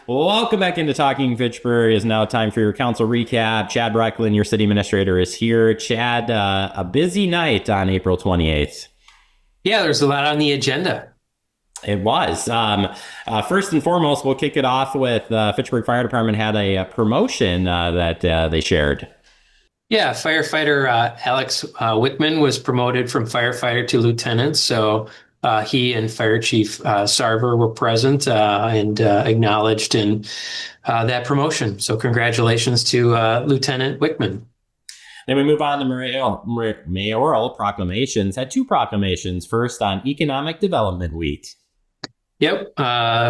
Welcome back into Talking Fitchburg. It is now time for your council recap. Chad Brecklin, your city administrator, is here. Chad, a busy night on April 28th. Yeah, there's a lot on the agenda. It was. First and foremost, we'll kick it off with Fitchburg Fire Department had a promotion that they shared. Yeah, firefighter Alex Wickman was promoted from firefighter to lieutenant. So he and Fire Chief Sarver were present and acknowledged in that promotion. So congratulations to Lieutenant Wickman. Then we move on to mayoral proclamations. Had two proclamations. First on Economic Development Week. Yep.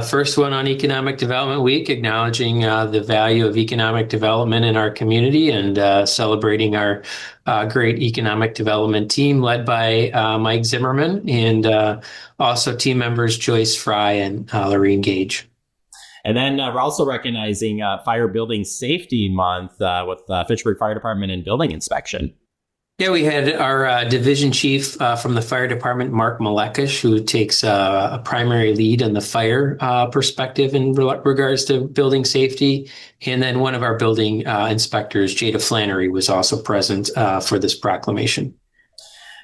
First one on Economic Development Week, acknowledging the value of economic development in our community and celebrating our great economic development team led by Mike Zimmerman and also team members Joyce Fry and Lorene Gage. And then we're also recognizing Fire Building Safety Month with Fitchburg Fire Department and building inspection. Yeah, we had our division chief from the fire department, Mark Malekish, who takes a primary lead in the fire perspective in regards to building safety. And then one of our building inspectors, Jada Flannery, was also present for this proclamation.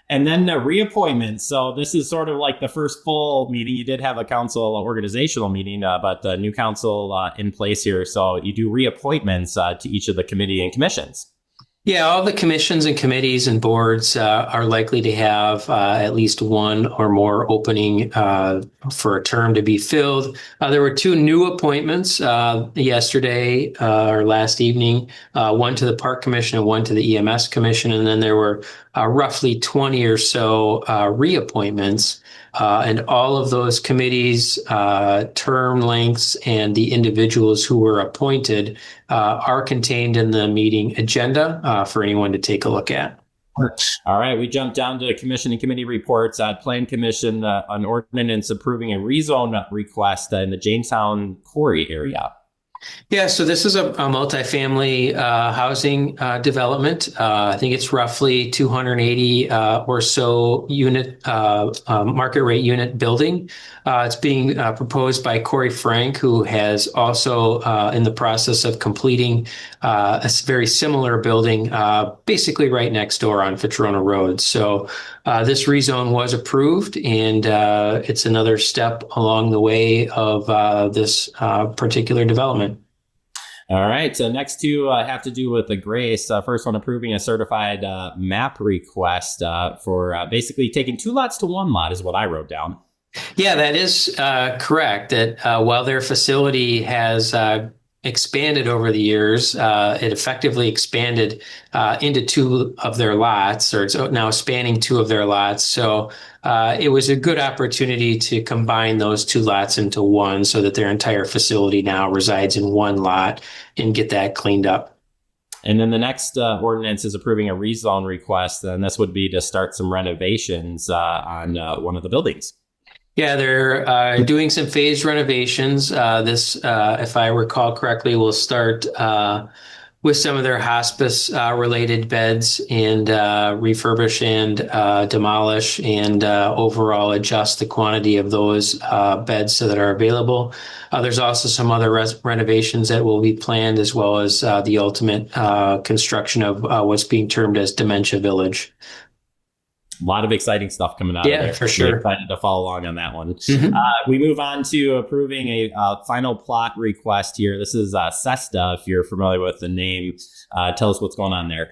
And then reappointments. So this is sort of like the first full meeting. You did have a council organizational meeting, but the new council in place here. So you do reappointments to each of the committee and commissions. Yeah, all the commissions and committees and boards are likely to have at least one or more opening for a term to be filled. There were two new appointments yesterday or last evening, one to the Park Commission and one to the EMS Commission. And then there were roughly 20 or so reappointments. And all of those committees, term lengths, and the individuals who were appointed are contained in the meeting agenda for anyone to take a look at. All right, we jump down to commission and committee reports. Plan Commission, an ordinance approving a rezone request in the Jamestown Quarry area. Yeah, so this is a multifamily housing development. I think it's roughly 280 or so unit market rate unit building. It's being proposed by Corey Frank, who has also in the process of completing a very similar building, basically right next door on Fitzgerald Road. So this rezone was approved, and it's another step along the way of this particular development. All right. So next two have to do with the grace. First one, approving a certified map request for basically taking two lots to one lot is what I wrote down. Yeah, that is correct. That while their facility has expanded over the years, it effectively expanded into two of their lots, or it's now spanning two of their lots. So it was a good opportunity to combine those two lots into one so that their entire facility now resides in one lot and get that cleaned up. And then the next ordinance is approving a rezone request, and this would be to start some renovations on one of the buildings. Yeah, they're doing some phased renovations. This, if I recall correctly, will start with some of their hospice related beds and refurbish and demolish and overall adjust the quantity of those beds so that are available. There's also some other renovations that will be planned, as well as the ultimate construction of what's being termed as Dementia Village. A lot of exciting stuff coming out of there. Yeah, for sure. I'm excited to follow along on that one. Mm-hmm. We move on to approving a final plot request here. This is Cesta, if you're familiar with the name. Tell us what's going on there.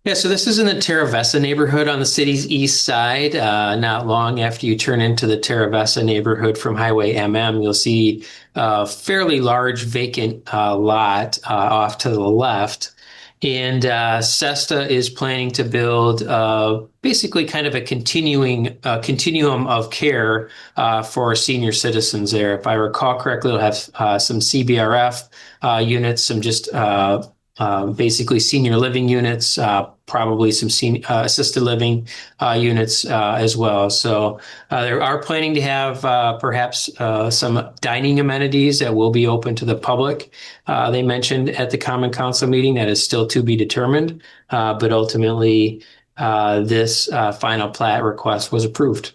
Yeah, so this is in the Terravessa neighborhood on the city's east side. Not long after you turn into the Terravessa neighborhood from Highway MM, you'll see a fairly large vacant lot off to the left. And Cesta is planning to build basically kind of a continuum of care for senior citizens there. If I recall correctly, it'll have some CBRF units, some just basically senior living units, probably some assisted living units as well. So they are planning to have perhaps some dining amenities that will be open to the public. They mentioned at the Common Council meeting that is still to be determined, but ultimately this final plat request was approved.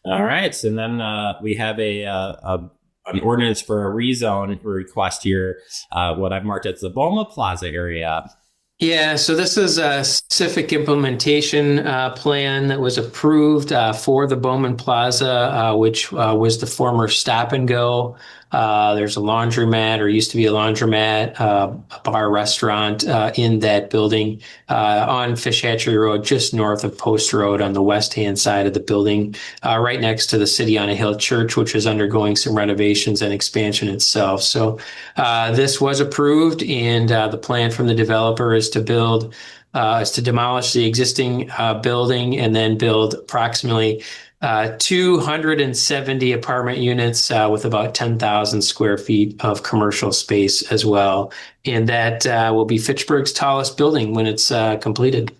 All right. And then we have a an ordinance for a rezone request here, what I've marked as the Boma Plaza area. Yeah, so this is a specific implementation plan that was approved for the Bowman Plaza, which was the former Stop and Go. There's a laundromat, or used to be a laundromat, a bar restaurant in that building on Fish Hatchery Road, just north of Post Road on the west-hand side of the building, right next to the City on a Hill Church, which is undergoing some renovations and expansion itself. So this was approved, and the plan from the developer is to demolish the existing building and then build approximately 270 apartment units with about 10,000 square feet of commercial space as well. And that will be Fitchburg's tallest building when it's completed.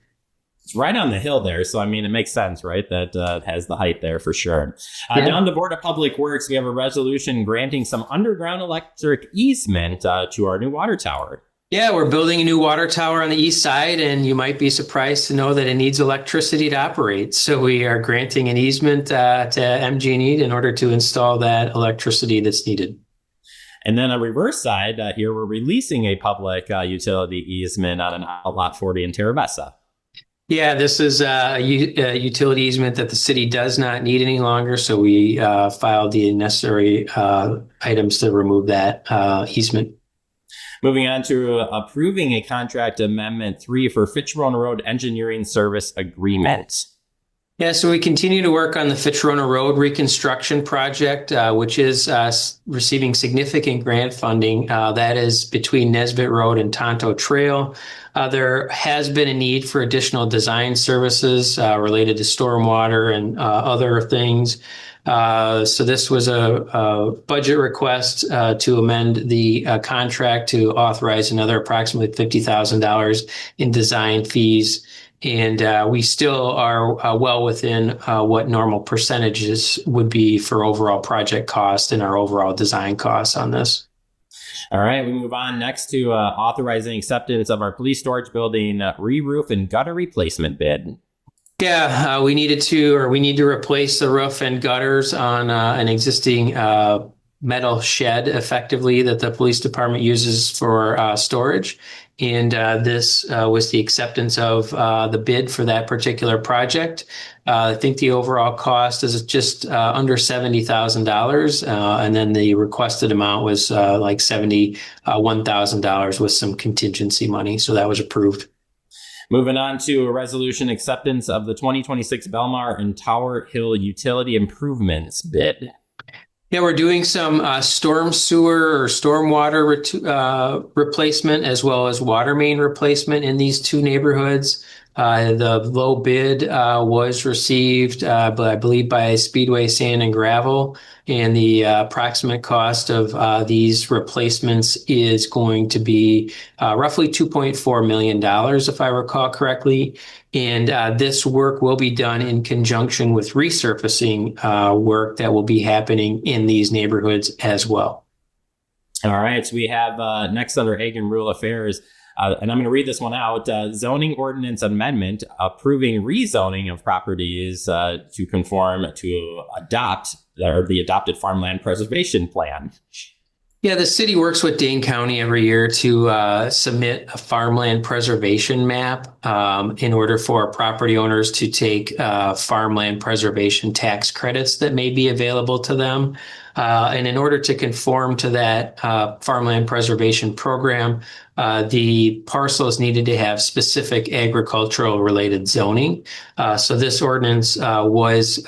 It's right on the hill there. So, I mean, it makes sense, right? That has the height there for sure. Down the Board of Public Works, we have a resolution granting some underground electric easement to our new water tower. Yeah, we're building a new water tower on the east side, and you might be surprised to know that it needs electricity to operate. So we are granting an easement to MG&E in order to install that electricity that's needed. And then on the reverse side, here we're releasing a public utility easement on Lot 40 in Terravessa. Yeah, this is a utility easement that the city does not need any longer. So we filed the necessary items to remove that easement. Moving on to approving a contract amendment 3 for Fitchburg Road Engineering Service Agreement. Yeah, so we continue to work on the Fitchburg Road reconstruction project, which is receiving significant grant funding. That is between Nesbitt Road and Tonto Trail. There has been a need for additional design services related to stormwater and other things. So this was a budget request to amend the contract to authorize another approximately $50,000 in design fees. And we still are well within what normal percentages would be for overall project cost and our overall design costs on this. All right, we move on next to authorizing acceptance of our police storage building re-roof and gutter replacement bid. Yeah, we need to replace the roof and gutters on an existing metal shed, effectively, that the police department uses for storage. And this was the acceptance of the bid for that particular project. I think the overall cost is just under $70,000. And then the requested amount was like $71,000 with some contingency money. So that was approved. Moving on to a resolution acceptance of the 2026 Belmar and Tower Hill Utility Improvements bid. Yeah, we're doing some storm sewer or stormwater replacement, as well as water main replacement in these two neighborhoods. The low bid was received, I believe, by Speedway Sand and Gravel. And the approximate cost of these replacements is going to be roughly $2.4 million, if I recall correctly. And this work will be done in conjunction with resurfacing work that will be happening in these neighborhoods as well. All right, so we have next under Ag and Rural Affairs, and I'm going to read this one out. Zoning ordinance amendment approving rezoning of properties to conform to the adopted farmland preservation plan. Yeah, the city works with Dane County every year to submit a farmland preservation map in order for property owners to take farmland preservation tax credits that may be available to them. And in order to conform to that farmland preservation program, the parcels needed to have specific agricultural related zoning. So this ordinance was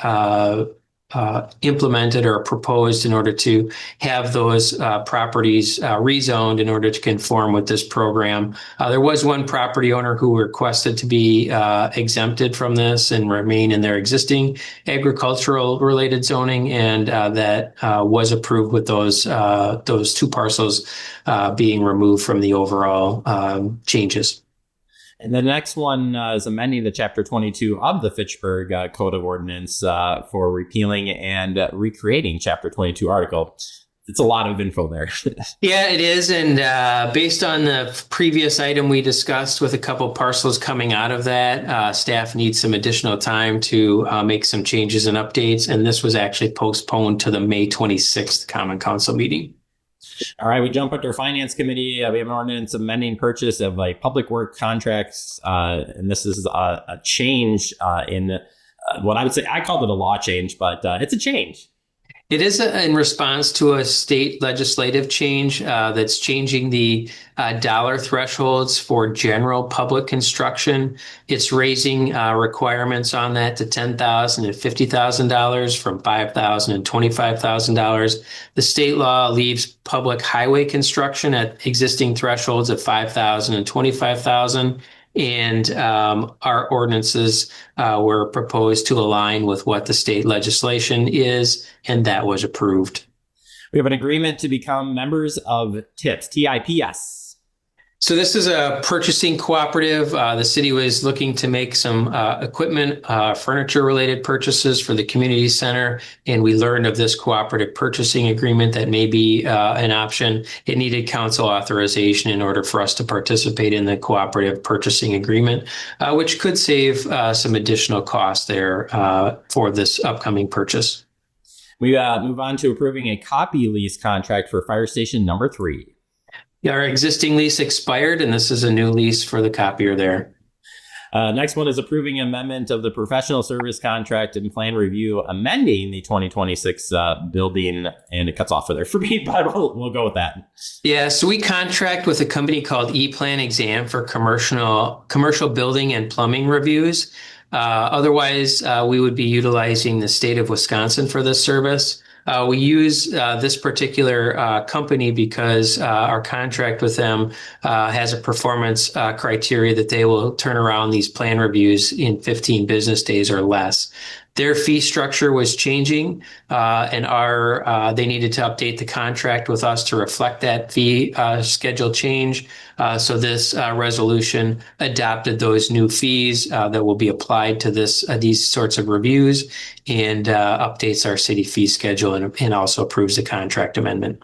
implemented or proposed in order to have those properties rezoned in order to conform with this program. There was one property owner who requested to be exempted from this and remain in their existing agricultural related zoning, and that was approved with those two parcels being removed from the overall changes. And the next one is amending the Chapter 22 of the Fitchburg Code of Ordinance for repealing and recreating Chapter 22 Article it's a lot of info there. Yeah, it is. And based on the previous item we discussed with a couple parcels coming out of that, staff needs some additional time to make some changes and updates. And this was actually postponed to the May 26th Common Council meeting. All right, we jump into our finance committee. We have an ordinance amending purchase of public work contracts. And this is a change in what I would say, I called it a law change, but it's a change. It is in response to a state legislative change that's changing the dollar thresholds for general public construction. It's raising requirements on that to $10,000 and $50,000 from $5,000 and $25,000. The state law leaves public highway construction at existing thresholds of $5,000 and $25,000. And our ordinances were proposed to align with what the state legislation is, and that was approved. We have an agreement to become members of TIPS, TIPS. So this is a purchasing cooperative. The city was looking to make some equipment, furniture-related purchases for the community center, and we learned of this cooperative purchasing agreement that may be an option. It needed council authorization in order for us to participate in the cooperative purchasing agreement, which could save some additional costs there for this upcoming purchase. We move on to approving a copy lease contract for Fire Station number 3. Our existing lease expired, and this is a new lease for the copier there. Next one is approving amendment of the professional service contract and plan review, amending the 2026 building, and it cuts off for me, but we'll go with that. Yeah, so we contract with a company called ePlan Exam for commercial building and plumbing reviews. Otherwise, we would be utilizing the state of Wisconsin for this service. We use this particular company because our contract with them has a performance criteria that they will turn around these plan reviews in 15 business days or less. Their fee structure was changing, and they needed to update the contract with us to reflect that fee schedule change. So this resolution adopted those new fees that will be applied to these sorts of reviews, and updates our city fee schedule and also approves the contract amendment.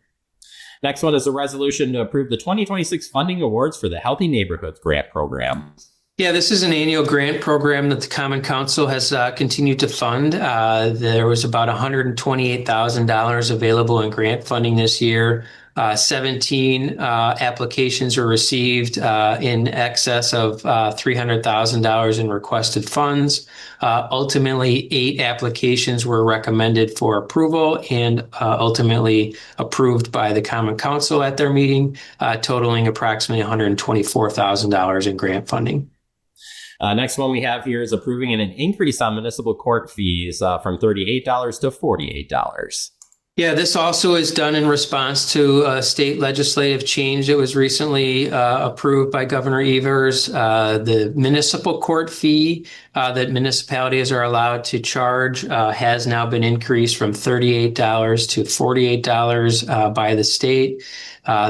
Next one is a resolution to approve the 2026 funding awards for the Healthy Neighborhoods Grant Program. Yeah, this is an annual grant program that the Common Council has continued to fund. There was about $128,000 available in grant funding this year. 17 applications were received in excess of $300,000 in requested funds. Ultimately, 8 applications were recommended for approval and ultimately approved by the Common Council at their meeting, totaling approximately $124,000 in grant funding. Next one we have here is approving an increase on municipal court fees from $38 to $48. Yeah, this also is done in response to a state legislative change that was recently approved by Governor Evers. The municipal court fee that municipalities are allowed to charge has now been increased from $38 to $48 by the state.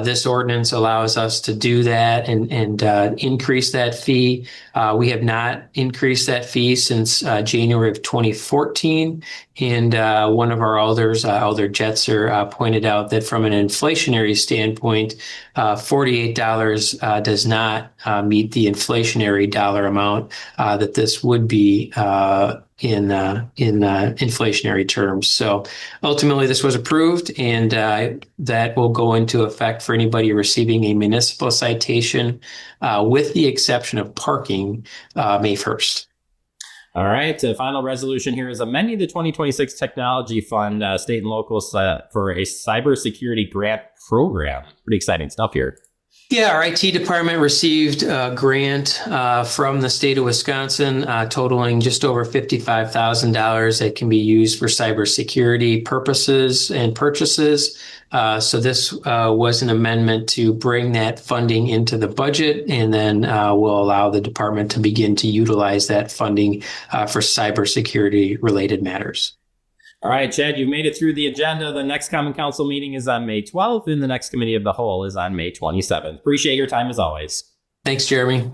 This ordinance allows us to do that and increase that fee. We have not increased that fee since January of 2014. And one of our elders, Elder Jetzer, pointed out that from an inflationary standpoint, $48 does not meet the inflationary dollar amount that this would be in inflationary terms. So ultimately, this was approved, and that will go into effect for anybody receiving a municipal citation, with the exception of parking, May 1st. All right. The final resolution here is amending the 2026 Technology Fund, state and local, for a cybersecurity grant program. Pretty exciting stuff here. Yeah, our IT department received a grant from the state of Wisconsin, totaling just over $55,000 that can be used for cybersecurity purposes and purchases. So this was an amendment to bring that funding into the budget, and then will allow the department to begin to utilize that funding for cybersecurity related matters. All right, Chad, you've made it through the agenda. The next Common Council meeting is on May 12th, and the next Committee of the Whole is on May 27th. Appreciate your time as always. Thanks, Jeremy.